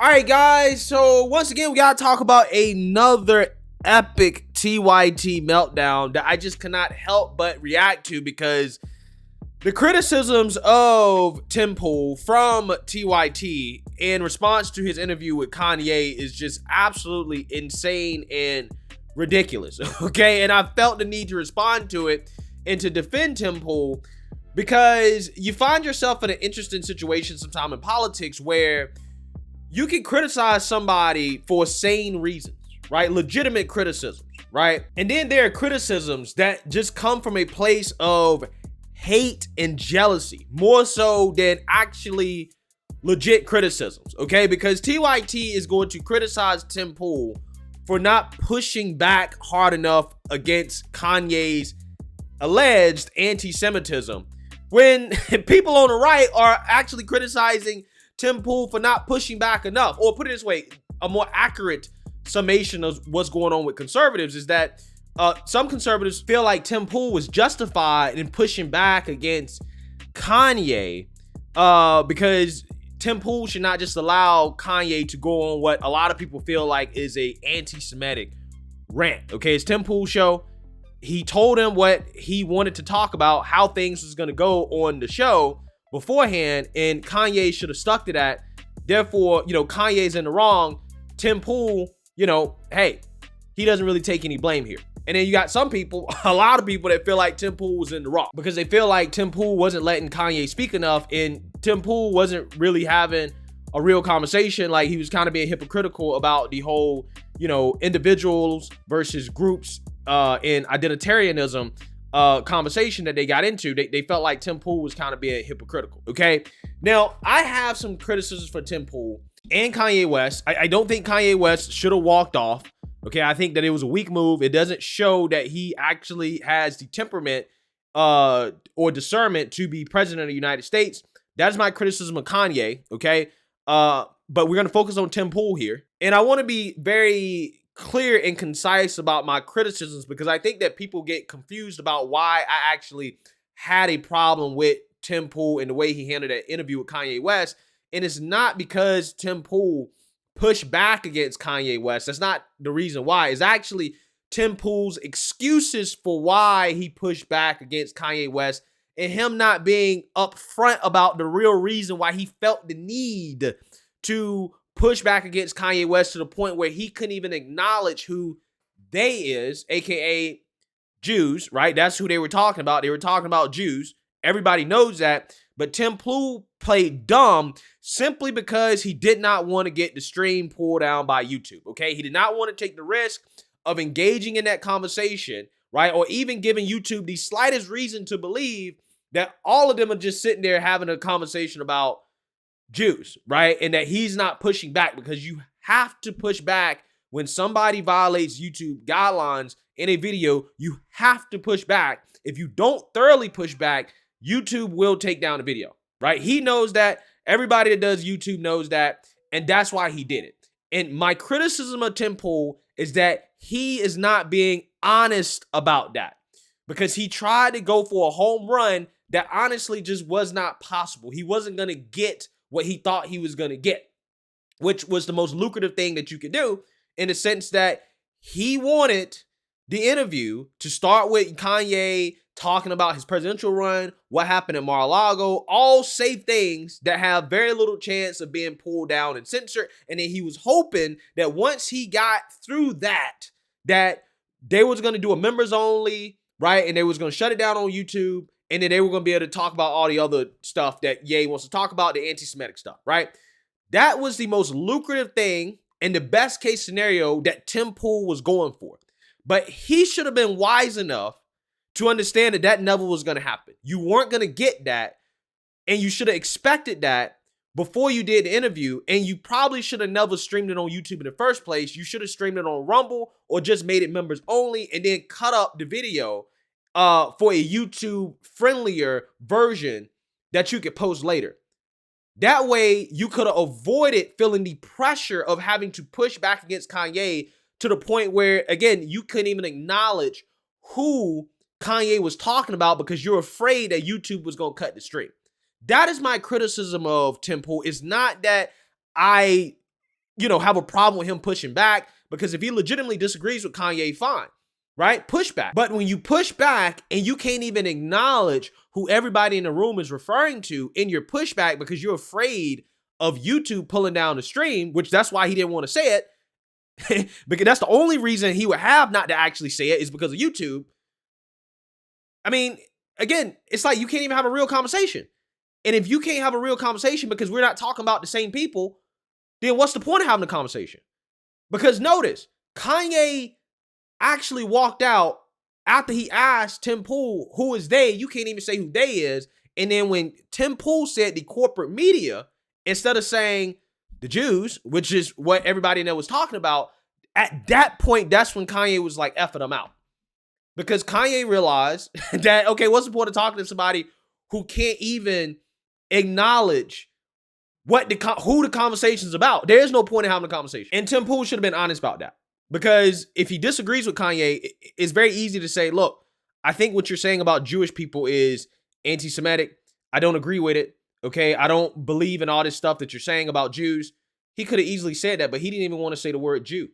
All right, guys. So once again, we gotta talk about another epic TYT meltdown that I just cannot help but react to because the criticisms of Tim Pool from TYT in response to his interview with Kanye is just absolutely insane and ridiculous. Okay, and I felt the need to respond to it and to defend Tim Pool because you find yourself in an interesting situation sometime in politics where you can criticize somebody for sane reasons, right? Legitimate criticisms, right? And then there are criticisms that just come from a place of hate and jealousy, more so than actually legit criticisms, okay? Because TYT is going to criticize Tim Pool for not pushing back hard enough against Kanye's alleged anti-Semitism when people on the right are actually criticizing Tim Pool for not pushing back enough. Or put it this way, a more accurate summation of what's going on with conservatives is that some conservatives feel like Tim Pool was justified in pushing back against Kanye because Tim Pool should not just allow Kanye to go on what a lot of people feel like is a anti-Semitic rant. Okay, it's Tim Pool's show. He told him what he wanted to talk about, how things was going to go on the show beforehand, and Kanye should have stuck to that. Therefore, Kanye's in the wrong. Tim Pool, hey, he doesn't really take any blame here. And then you got some people, a lot of people that feel like Tim Pool was in the wrong because they feel like Tim Pool wasn't letting Kanye speak enough, and Tim Pool wasn't really having a real conversation. Like, he was kind of being hypocritical about the whole, individuals versus groups in identitarianism conversation that they got into. They felt like Tim Pool was kind of being hypocritical. Okay, now I have some criticisms for Tim Pool and Kanye West. I don't think Kanye West should have walked off. Okay, I think that it was a weak move. It doesn't show that he actually has the temperament or discernment to be president of the United States. That's my criticism of Kanye. Okay, but we're gonna focus on Tim Pool here, and I want to be very clear and concise about my criticisms because I think that people get confused about why I actually had a problem with Tim Pool and the way he handled that interview with Kanye West. And it's not because Tim Pool pushed back against Kanye West. That's not the reason why. It's actually Tim Pool's excuses for why he pushed back against Kanye West and him not being upfront about the real reason why he felt the need to push back against Kanye West to the point where he couldn't even acknowledge who they is, aka Jews, right? That's who they were talking about. They were talking about Jews. Everybody knows that. But Tim Pool played dumb simply because he did not want to get the stream pulled down by YouTube, okay? He did not want to take the risk of engaging in that conversation, right? Or even giving YouTube the slightest reason to believe that all of them are just sitting there having a conversation about Jews, right? And that he's not pushing back, because you have to push back when somebody violates YouTube guidelines in a video. You have to push back. If you don't thoroughly push back, YouTube will take down the video, right? He knows that. Everybody that does YouTube knows that. And that's why he did it. And my criticism of Tim Pool is that he is not being honest about that, because he tried to go for a home run that honestly just was not possible. He wasn't going to get what he thought he was going to get, which was the most lucrative thing that you could do, in the sense that he wanted the interview to start with Kanye talking about his presidential run, what happened in Mar-a-Lago, all safe things that have very little chance of being pulled down and censored. And then he was hoping that once he got through that they was going to do a members only, right? And they was going to shut it down on YouTube. And then they were going to be able to talk about all the other stuff that Ye wants to talk about, the anti-Semitic stuff, right? That was the most lucrative thing and the best case scenario that Tim Pool was going for. But he should have been wise enough to understand that that never was going to happen. You weren't going to get that, and you should have expected that before you did the interview, and you probably should have never streamed it on YouTube in the first place. You should have streamed it on Rumble or just made it members only and then cut up the video for a YouTube friendlier version that you could post later. That way you could have avoided feeling the pressure of having to push back against Kanye to the point where, again, you couldn't even acknowledge who Kanye was talking about because you're afraid that YouTube was going to cut the stream. That is my criticism of Tim Pool. It's not that I have a problem with him pushing back, because if he legitimately disagrees with Kanye, fine, right? Push back. But when you push back and you can't even acknowledge who everybody in the room is referring to in your pushback because you're afraid of YouTube pulling down the stream, which that's why he didn't want to say it, because that's the only reason he would have not to actually say it is because of YouTube. I mean, again, it's like you can't even have a real conversation. And if you can't have a real conversation because we're not talking about the same people, then what's the point of having a conversation? Because notice, Kanye actually walked out after he asked Tim Pool, who is they? You can't even say who they is. And then when Tim Pool said the corporate media, instead of saying the Jews, which is what everybody in there was talking about, at that point, that's when Kanye was like effing them out. Because Kanye realized that, okay, what's the point of talking to somebody who can't even acknowledge who the conversation's about? There is no point in having a conversation. And Tim Pool should have been honest about that. Because if he disagrees with Kanye, it's very easy to say, look, I think what you're saying about Jewish people is anti-Semitic. I don't agree with it. Okay, I don't believe in all this stuff that you're saying about Jews. He could have easily said that, but he didn't even want to say the word Jew.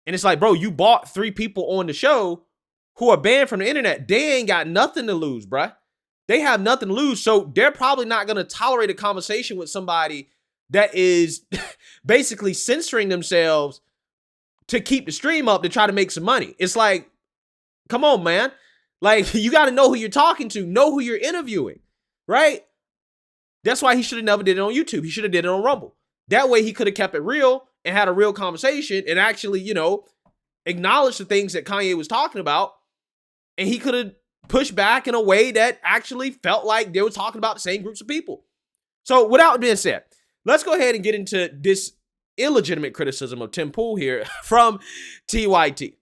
And it's like, bro, you bought 3 people on the show who are banned from the internet. They ain't got nothing to lose, bruh. They have nothing to lose. So they're probably not going to tolerate a conversation with somebody that is basically censoring themselves to keep the stream up to try to make some money. It's like, come on, man. Like, you got to know who you're talking to, know who you're interviewing, right? That's why he should have never did it on YouTube. He should have did it on Rumble. That way he could have kept it real and had a real conversation and actually, acknowledged the things that Kanye was talking about. And he could have pushed back in a way that actually felt like they were talking about the same groups of people. So without being said, let's go ahead and get into this illegitimate criticism of Tim Pool here from TYT.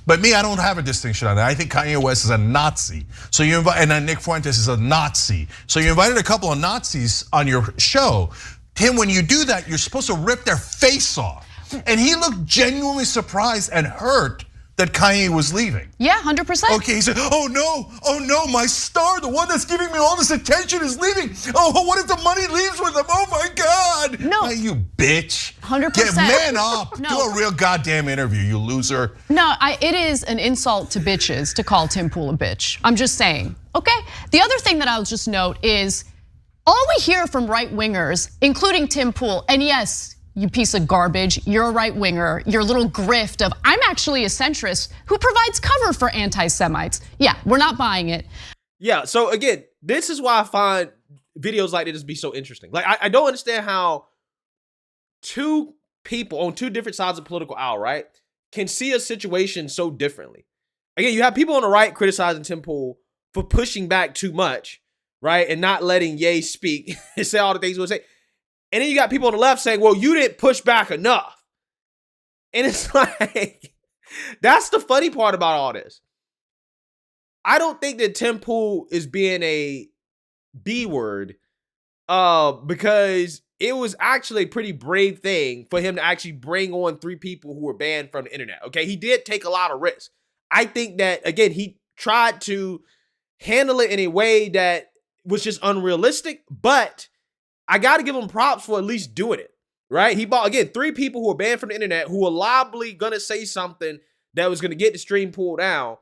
But me, I don't have a distinction on that. I think Kanye West is a Nazi. So you invite, and then Nick Fuentes is a Nazi. So you invited a couple of Nazis on your show. Tim, when you do that, you're supposed to rip their face off. And he looked genuinely surprised and hurt that Kanye was leaving. Yeah, 100%. Okay, he said, oh no, my star, the one that's giving me all this attention is leaving. Oh, what if the money leaves with him? Oh my God. No. You bitch. 100%. Get man up. No. Do a real goddamn interview, you loser. No, it is an insult to bitches to call Tim Pool a bitch. I'm just saying, okay? The other thing that I'll just note is all we hear from right-wingers, including Tim Pool, and yes, you piece of garbage, you're a right winger, your little grift of I'm actually a centrist who provides cover for anti-Semites. Yeah, we're not buying it. Yeah, so again, this is why I find videos like this to be so interesting. Like, I don't understand how 2 people on 2 different sides of the political aisle, right, can see a situation so differently. Again, you have people on the right criticizing Tim Pool for pushing back too much, right, and not letting Ye speak and say all the things he would say. And then you got people on the left saying, well, you didn't push back enough. And it's like, that's the funny part about all this. I don't think that Tim Pool is being a B word because it was actually a pretty brave thing for him to actually bring on 3 people who were banned from the internet. Okay, he did take a lot of risks. I think that, again, he tried to handle it in a way that was just unrealistic, but I got to give him props for at least doing it, right? He bought, again, 3 people who were banned from the internet who were liably going to say something that was going to get the stream pulled down,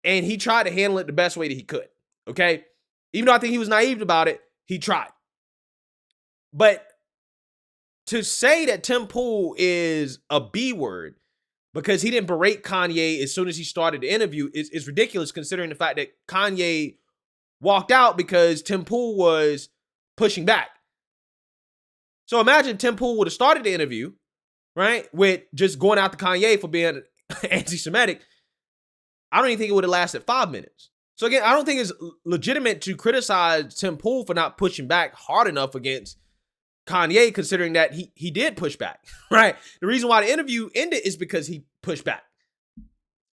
and he tried to handle it the best way that he could, okay? Even though I think he was naive about it, he tried. But to say that Tim Pool is a B word because he didn't berate Kanye as soon as he started the interview is ridiculous, considering the fact that Kanye walked out because Tim Pool was pushing back. So imagine Tim Pool would have started the interview, right, with just going out to Kanye for being anti-Semitic. I don't even think it would have lasted 5 minutes. So again, I don't think it's legitimate to criticize Tim Pool for not pushing back hard enough against Kanye, considering that he did push back, right? The reason why the interview ended is because he pushed back.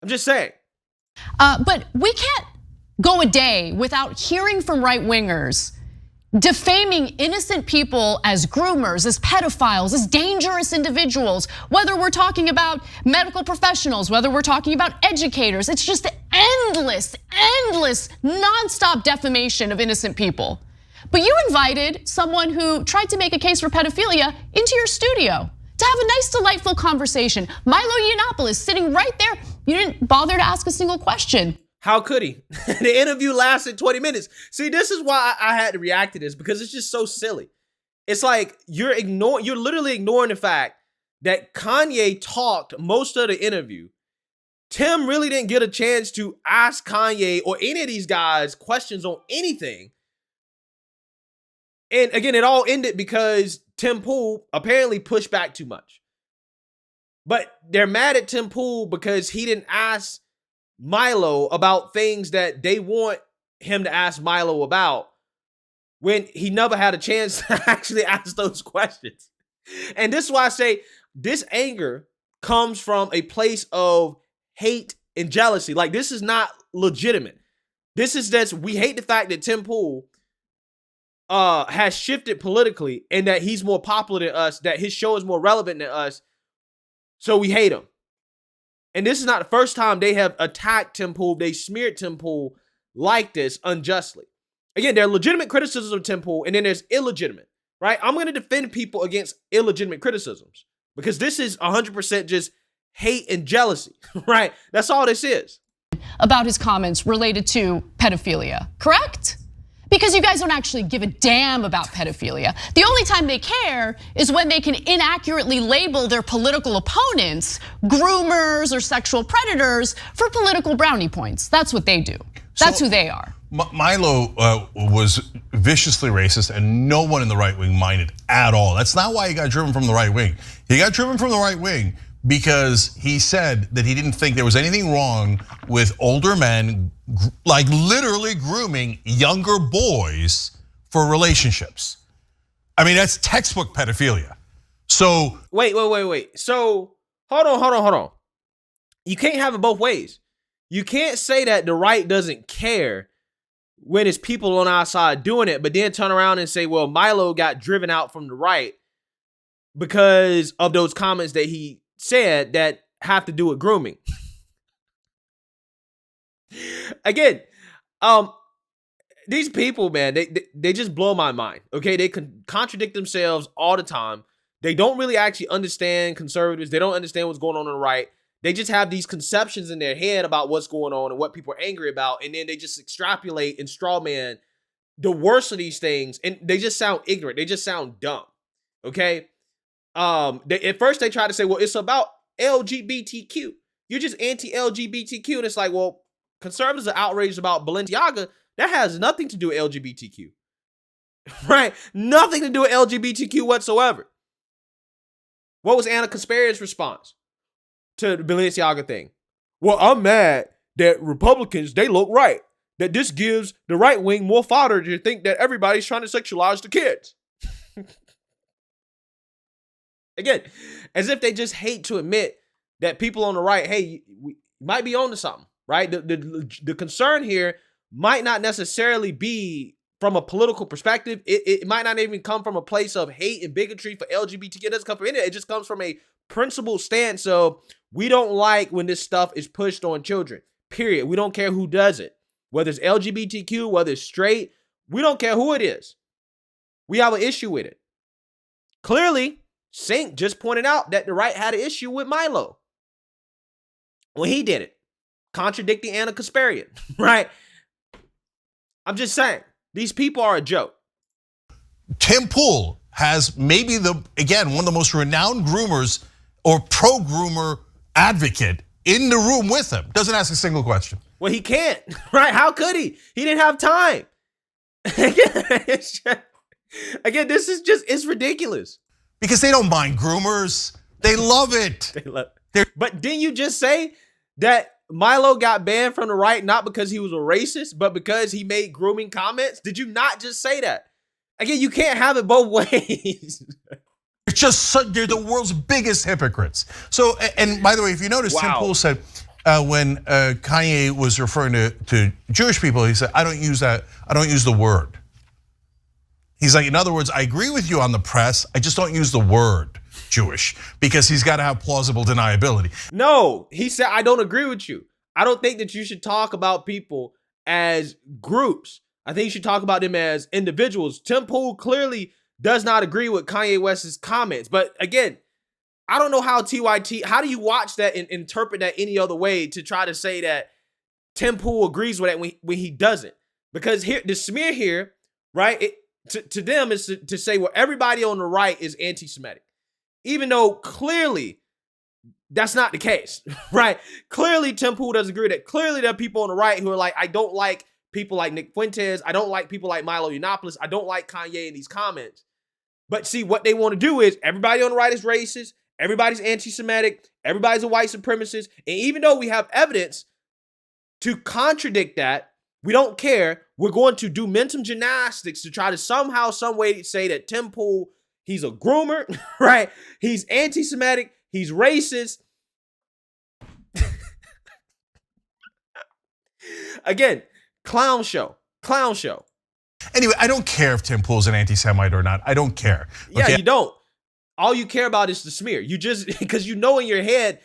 I'm just saying. But we can't go a day without hearing from right-wingers defaming innocent people as groomers, as pedophiles, as dangerous individuals, whether we're talking about medical professionals, whether we're talking about educators. It's just endless, nonstop defamation of innocent people. But you invited someone who tried to make a case for pedophilia into your studio. to have a nice, delightful conversation. Milo Yiannopoulos sitting right there. You didn't bother to ask a single question. How could he? The interview lasted 20 minutes. See, this is why I had to react to this, because it's just so silly. It's like you're literally ignoring the fact that Kanye talked most of the interview. Tim really didn't get a chance to ask Kanye or any of these guys questions on anything. And again, it all ended because Tim Pool apparently pushed back too much. But they're mad at Tim Pool because he didn't ask Milo about things that they want him to ask Milo about when he never had a chance to actually ask those questions. And this is why I say this anger comes from a place of hate and jealousy. Like, this is not legitimate. This is just, we hate the fact that Tim Pool has shifted politically and that he's more popular than us, that his show is more relevant than us. So we hate him. And this is not the first time they have attacked Tim Pool. They smeared Tim Pool like this unjustly. Again, there are legitimate criticisms of Tim Pool, and then there's illegitimate, right? I'm going to defend people against illegitimate criticisms because this is 100% just hate and jealousy, right? That's all this is. About his comments related to pedophilia, correct? Because you guys don't actually give a damn about pedophilia. The only time they care is when they can inaccurately label their political opponents groomers or sexual predators for political brownie points. That's what they do. That's who they are. Milo was viciously racist, and no one in the right wing minded at all. That's not why he got driven from the right wing. He got driven from the right wing because he said that he didn't think there was anything wrong with older men, like literally grooming younger boys for relationships. I mean, that's textbook pedophilia. So wait. So hold on. You can't have it both ways. You can't say that the right doesn't care when it's people on our side doing it, but then turn around and say, well, Milo got driven out from the right because of those comments that he said that have to do with grooming. Again, these people, man, they just blow my mind. Okay, they can contradict themselves all the time. They don't really actually understand conservatives. They don't understand what's going on the right. They just have these conceptions in their head about what's going on and what people are angry about, and then they just extrapolate and strawman the worst of these things, and they just sound ignorant. They just sound dumb. Okay. At first they try to say, well, it's about LGBTQ. You're just anti-LGBTQ. And it's like, well, conservatives are outraged about Balenciaga. That has nothing to do with LGBTQ, right? Nothing to do with LGBTQ whatsoever. What was Anna Kasparian's response to the Balenciaga thing? Well, I'm mad that Republicans, they look right. That this gives the right wing more fodder to think that everybody's trying to sexualize the kids. Again, as if they just hate to admit that people on the right, hey, we might be on to something, right? The concern here might not necessarily be from a political perspective. It might not even come from a place of hate and bigotry for LGBTQ. It doesn't come from any of it. It just comes from a principled stance of we don't like when this stuff is pushed on children, period. We don't care who does it. Whether it's LGBTQ, whether it's straight, we don't care who it is. We have an issue with it. Clearly, Cenk just pointed out that the right had an issue with Milo when he did it, contradicting Anna Kasparian, right? I'm just saying, these people are a joke. Tim Pool has maybe one of the most renowned groomers or pro-groomer advocate in the room with him. Doesn't ask a single question. Well, he can't, right? How could he? He didn't have time. Again, this is just, it's ridiculous. Because they don't mind groomers. They love it. But didn't you just say that Milo got banned from the right not because he was a racist, but because he made grooming comments? Did you not just say that? Again, you can't have it both ways. It's just, they're the world's biggest hypocrites. So, and by the way, if you notice, Tim Pool said when Kanye was referring to Jewish people, he said, I don't use that, I don't use the word. He's like, in other words, I agree with you on the press, I just don't use the word Jewish because he's got to have plausible deniability. No, he said, I don't agree with you. I don't think that you should talk about people as groups. I think you should talk about them as individuals. Tim Pool clearly does not agree with Kanye West's comments. But again, I don't know how TYT, how do you watch that and interpret that any other way to try to say that Tim Pool agrees with that when he doesn't? Because here, the smear here, right, to them is to say, well, everybody on the right is anti-Semitic. Even though clearly that's not the case, right? Clearly Tim Pool doesn't agree with that. Clearly there are people on the right who are like, I don't like people like Nick Fuentes. I don't like people like Milo Yiannopoulos. I don't like Kanye in these comments. But see, what they want to do is everybody on the right is racist. Everybody's anti-Semitic. Everybody's a white supremacist. And even though we have evidence to contradict that, we don't care. We're going to do mental gymnastics to try to somehow, some way say that Tim Pool, he's a groomer, right? He's anti-Semitic. He's racist. Again, clown show. Clown show. Anyway, I don't care if Tim Pool's an anti-Semite or not. I don't care. Okay? Yeah, you don't. All you care about is the smear. You just, because you know in your head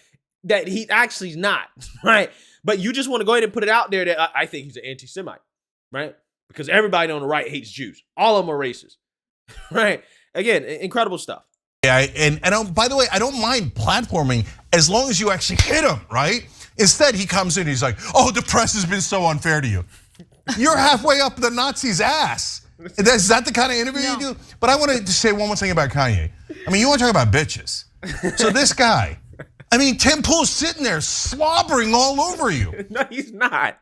that he actually is not, right? But you just want to go ahead and put it out there that I think he's an anti-Semite, right? Because everybody on the right hates Jews. All of them are racist, right? Again, incredible stuff. Yeah, and by the way, I don't mind platforming as long as you actually hit him, right? Instead, he comes in, he's like, oh, the press has been so unfair to you. You're halfway up the Nazi's ass. Is that the kind of interview you do? But I want to say one more thing about Kanye. I mean, you want to talk about bitches. So this guy, I mean, Tim Pool's sitting there slobbering all over you. No, he's not.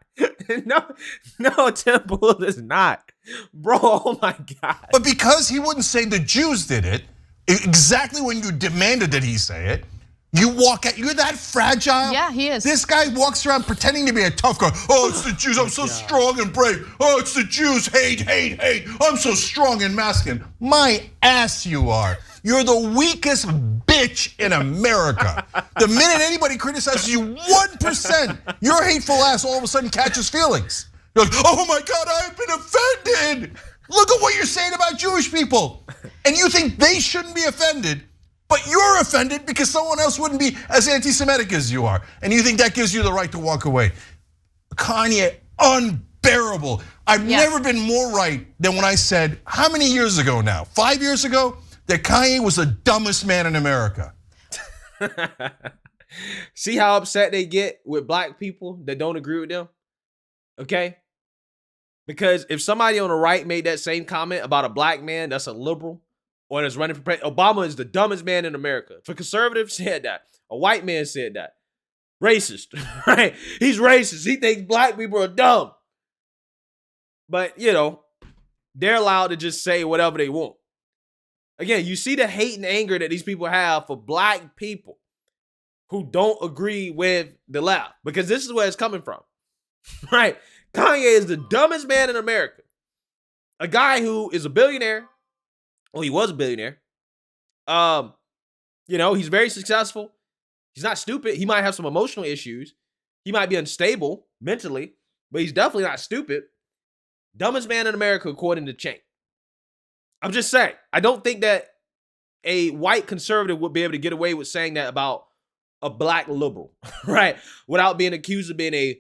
No, Tim Pool is not. Bro, oh my God. But because he wouldn't say the Jews did it, exactly when you demanded that he say it, you walk out, you're that fragile. Yeah, he is. This guy walks around pretending to be a tough guy. Oh, it's the Jews, I'm so strong and brave. Oh, it's the Jews, hate, hate, hate. I'm so strong and masculine. My ass you are. You're the weakest bitch in America. The minute anybody criticizes you 1%, your hateful ass all of a sudden catches feelings. You're like, oh my God, I've been offended. Look at what you're saying about Jewish people. And you think they shouldn't be offended, but you're offended because someone else wouldn't be as anti-Semitic as you are. And you think that gives you the right to walk away. Kanye, unbearable. I've never been more right than when I said, how many years ago now? 5 years ago? That Kanye was the dumbest man in America. See how upset they get with black people that don't agree with them? Okay? Because if somebody on the right made that same comment about a black man that's a liberal or that's running for president, Obama is the dumbest man in America. If a conservative said that, a white man said that, racist, right? He's racist. He thinks black people are dumb. But, you know, they're allowed to just say whatever they want. Again, you see the hate and anger that these people have for black people who don't agree with the left, because this is where it's coming from, right? Kanye is the dumbest man in America. A guy who is a billionaire. Well, he was a billionaire. You know, he's very successful. He's not stupid. He might have some emotional issues. He might be unstable mentally, but he's definitely not stupid. Dumbest man in America, according to Cenk. I'm just saying, I don't think that a white conservative would be able to get away with saying that about a black liberal, right? Without being accused of being a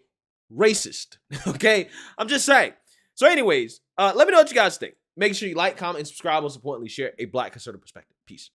racist, okay? I'm just saying. So anyways, let me know what you guys think. Make sure you like, comment, and subscribe. Most importantly, share a black conservative perspective. Peace.